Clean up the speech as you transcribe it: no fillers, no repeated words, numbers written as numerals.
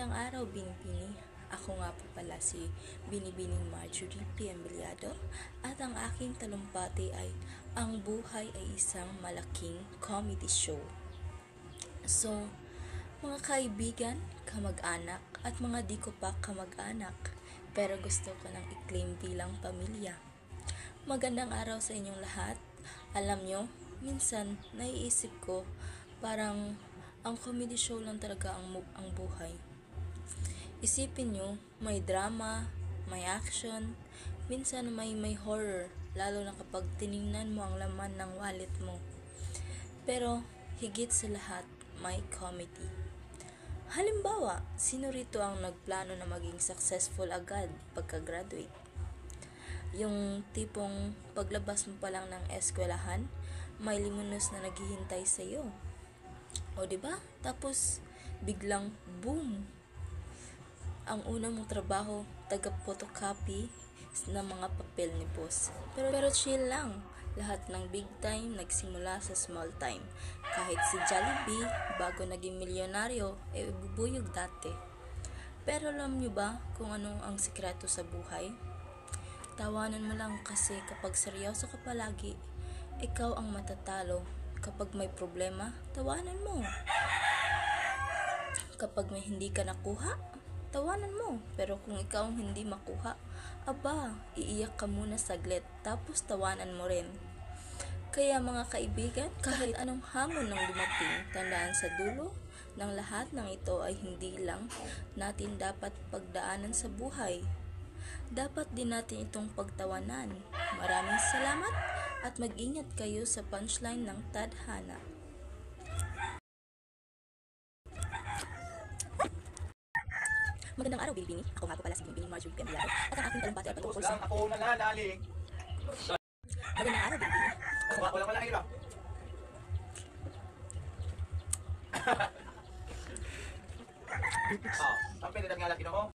Magandang araw, Binibini. Ako nga po pala si Binibining Marjorie P. Embeliado at ang aking talumpati ay Ang Buhay ay Isang Malaking Comedy Show. So, mga kaibigan, kamag-anak at mga di ko pa kamag-anak pero gusto ko nang i-claim bilang pamilya. Magandang araw sa inyong lahat. Alam nyo, minsan naiisip ko parang ang comedy show lang talaga ang buhay. Isipin nyo, may drama, may action, minsan may horror, lalo na kapag tiningnan mo ang laman ng wallet mo. Pero higit sa lahat, may comedy. Halimbawa, sino rito ang nagplano na maging successful agad pagka-graduate? Yung tipong paglabas mo pa lang ng eskwelahan, may limunos na naghihintay sa iyo. O diba? Tapos biglang boom! Ang unang mong trabaho, taga-photocopy ng mga papel ni boss. Pero chill lang. Lahat ng big time nagsimula sa small time. Kahit si Jollibee, bago naging milyonaryo, bubuyog dati. Pero alam nyo ba kung ano ang sikreto sa buhay? Tawanan mo lang kasi kapag seryoso ka palagi, ikaw ang matatalo. Kapag may problema, tawanan mo. Kapag may hindi ka nakuha, tawanan mo. Pero kung ikaw ang hindi makuha, aba, iiyak ka muna saglit, tapos tawanan mo rin. Kaya mga kaibigan, kahit anong hamon ng dumating, tandaan sa dulo ng lahat ng ito ay hindi lang natin dapat pagdaanan sa buhay. Dapat din natin itong pagtawanan. Maraming salamat at mag-ingat kayo sa punchline ng tadhana. Magandang araw, Binibini. Ako nga po pala si Binibining Marjorie P. Embeliado at ang aking talumpati ay patungkol sa... Ako nananalig. Magandang araw, Binibini. Ako nga walang hirap. Ang pinidag nga Latino mo.